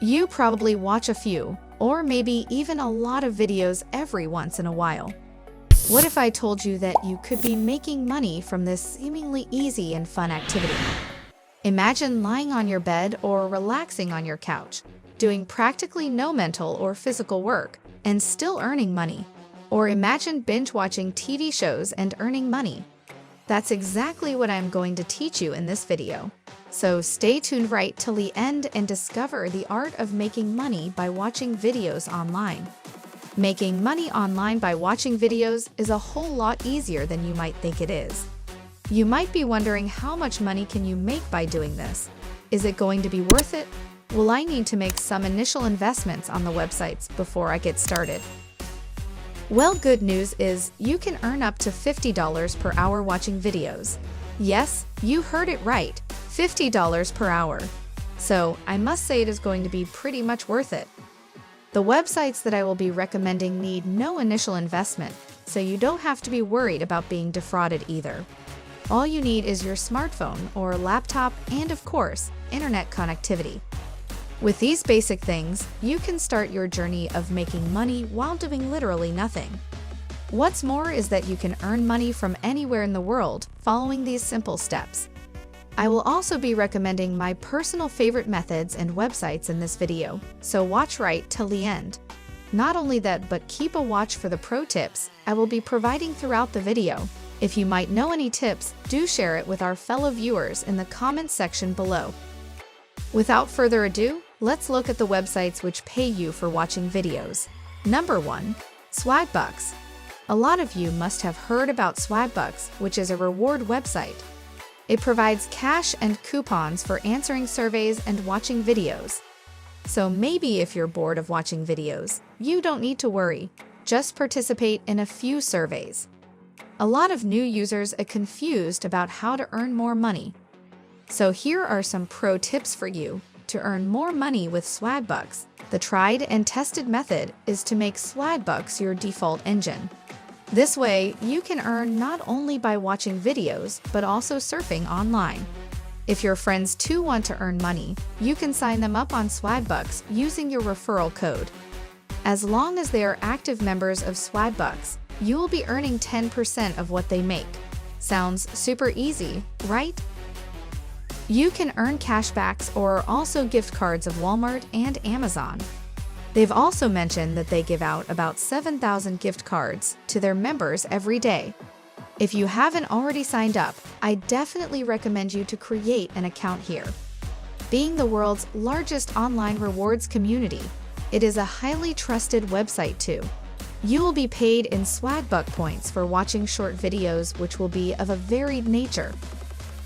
You probably watch a few, or maybe even a lot of videos every once in a while. What if I told you that you could be making money from this seemingly easy and fun activity? Imagine lying on your bed or relaxing on your couch, doing practically no mental or physical work, and still earning money. Or imagine binge-watching TV shows and earning money. That's exactly what I'm going to teach you in this video. So stay tuned right till the end and discover the art of making money by watching videos online. Making money online by watching videos is a whole lot easier than you might think it is. You might be wondering, how much money can you make by doing this? Is it going to be worth it? Will I need to make some initial investments on the websites before I get started? Well, good news is you can earn up to $50 per hour watching videos. Yes, you heard it right, $50 per hour. So I must say it is going to be pretty much worth it. The websites that I will be recommending need no initial investment, so you don't have to be worried about being defrauded either. All you need is your smartphone or laptop and, of course, internet connectivity. With these basic things, you can start your journey of making money while doing literally nothing. What's more is that you can earn money from anywhere in the world following these simple steps. I will also be recommending my personal favorite methods and websites in this video, so watch right till the end. Not only that, but keep a watch for the pro tips I will be providing throughout the video. If you might know any tips, do share it with our fellow viewers in the comments section below. Without further ado, let's look at the websites which pay you for watching videos. Number 1. Swagbucks. A lot of you must have heard about Swagbucks, which is a reward website. It provides cash and coupons for answering surveys and watching videos. So maybe if you're bored of watching videos, you don't need to worry. Just participate in a few surveys. A lot of new users are confused about how to earn more money. So here are some pro tips for you to earn more money with Swagbucks. The tried and tested method is to make Swagbucks your default engine. This way, you can earn not only by watching videos, but also surfing online. If your friends too want to earn money, you can sign them up on Swagbucks using your referral code. As long as they are active members of Swagbucks, you will be earning 10% of what they make. Sounds super easy, right? You can earn cashbacks or also gift cards of Walmart and Amazon. They've also mentioned that they give out about 7,000 gift cards to their members every day. If you haven't already signed up, I definitely recommend you to create an account here. Being the world's largest online rewards community, it is a highly trusted website too. You will be paid in Swagbuck points for watching short videos, which will be of a varied nature.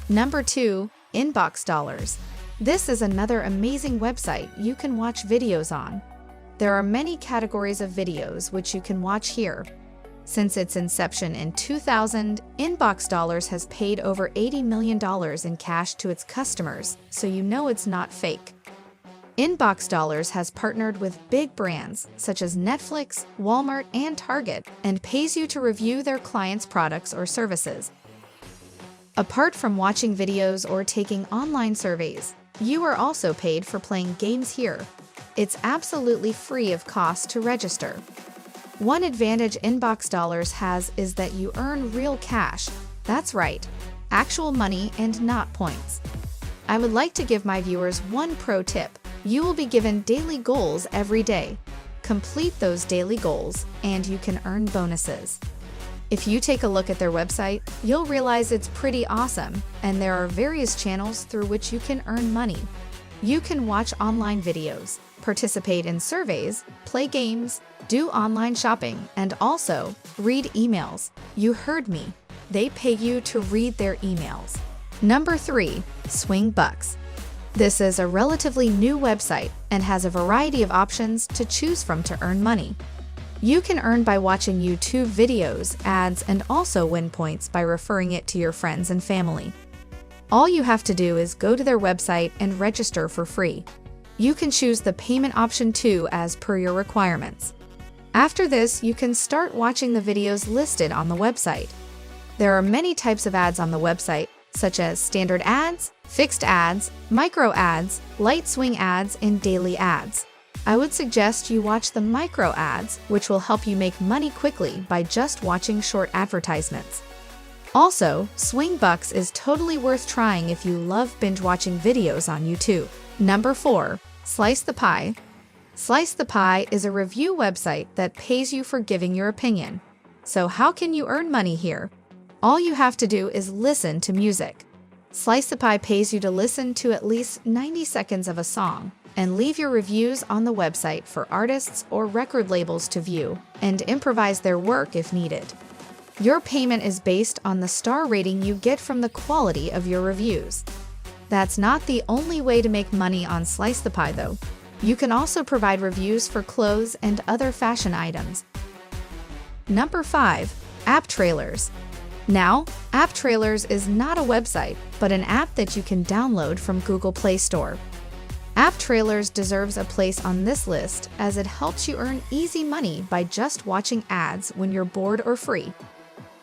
Number 2. Inbox Dollars. This is another amazing website you can watch videos on. There are many categories of videos which you can watch here. Since its inception in 2000, Inbox Dollars has paid over $80 million in cash to its customers, so you know it's not fake. Inbox Dollars has partnered with big brands such as Netflix, Walmart, and Target, and pays you to review their clients' products or services. Apart from watching videos or taking online surveys, you are also paid for playing games here. It's absolutely free of cost to register. One advantage Inbox Dollars has is that you earn real cash. That's right, actual money and not points. I would like to give my viewers one pro tip. You will be given daily goals every day. Complete those daily goals and you can earn bonuses. If you take a look at their website, you'll realize it's pretty awesome, and there are various channels through which you can earn money. You can watch online videos, participate in surveys, play games, do online shopping, and also read emails. You heard me. They pay you to read their emails. Number 3. Swingbucks. This is a relatively new website and has a variety of options to choose from to earn money. You can earn by watching YouTube videos, ads, and also win points by referring it to your friends and family. All you have to do is go to their website and register for free. You can choose the payment option too as per your requirements. After this, you can start watching the videos listed on the website. There are many types of ads on the website, such as standard ads, fixed ads, micro ads, light swing ads, and daily ads. I would suggest you watch the micro ads, which will help you make money quickly by just watching short advertisements. Also, Swing Bucks is totally worth trying if you love binge-watching videos on YouTube. Number 4. Slice the Pie. Slice the Pie is a review website that pays you for giving your opinion. So how can you earn money here? All you have to do is listen to music. Slice the Pie pays you to listen to at least 90 seconds of a song and leave your reviews on the website for artists or record labels to view and improvise their work if needed. Your payment is based on the star rating you get from the quality of your reviews. That's not the only way to make money on Slice the Pie, though. You can also provide reviews for clothes and other fashion items. Number 5. App Trailers. Now, App Trailers is not a website, but an app that you can download from Google Play Store. App Trailers deserves a place on this list as it helps you earn easy money by just watching ads when you're bored or free.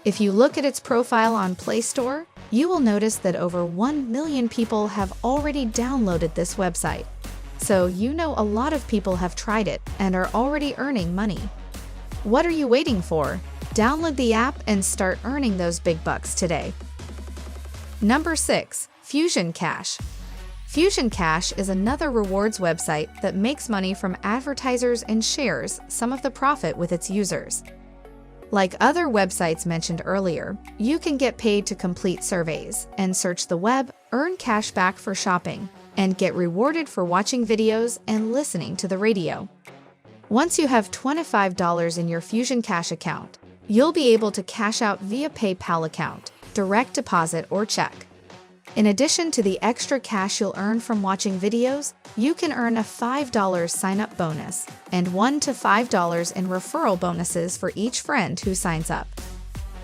If you look at its profile on Play Store, you will notice that over 1 million people have already downloaded this website. So you know a lot of people have tried it and are already earning money. What are you waiting for? Download the app and start earning those big bucks today. Number 6. Fusion Cash. Fusion Cash is another rewards website that makes money from advertisers and shares some of the profit with its users. Like other websites mentioned earlier, you can get paid to complete surveys and search the web, earn cash back for shopping, and get rewarded for watching videos and listening to the radio. Once you have $25 in your Fusion Cash account, you'll be able to cash out via PayPal account, direct deposit, or check. In addition to the extra cash you'll earn from watching videos, you can earn a $5 sign-up bonus and $1 to $5 in referral bonuses for each friend who signs up.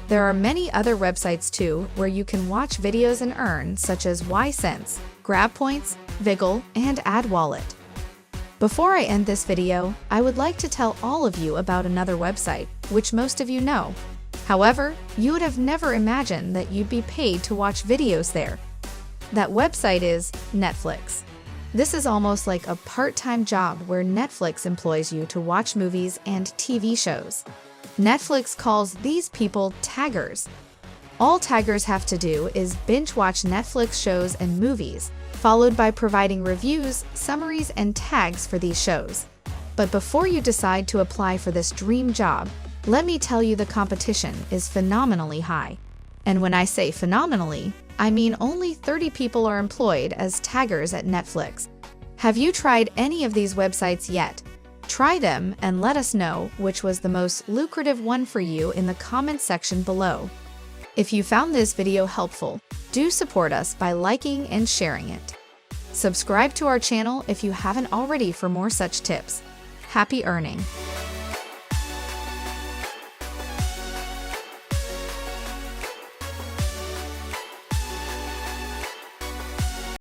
There are many other websites too where you can watch videos and earn, such as YSense, GrabPoints, Viggle, and AdWallet. Before I end this video, I would like to tell all of you about another website, which most of you know. However, you would have never imagined that you'd be paid to watch videos there. That website is Netflix. This is almost like a part-time job where Netflix employs you to watch movies and TV shows. Netflix calls these people taggers. All taggers have to do is binge-watch Netflix shows and movies, followed by providing reviews, summaries, and tags for these shows. But before you decide to apply for this dream job, let me tell you the competition is phenomenally high. And when I say phenomenally, I mean only 30 people are employed as taggers at Netflix. Have you tried any of these websites yet? Try them and let us know which was the most lucrative one for you in the comment section below. If you found this video helpful, do support us by liking and sharing it. Subscribe to our channel if you haven't already for more such tips. Happy earning!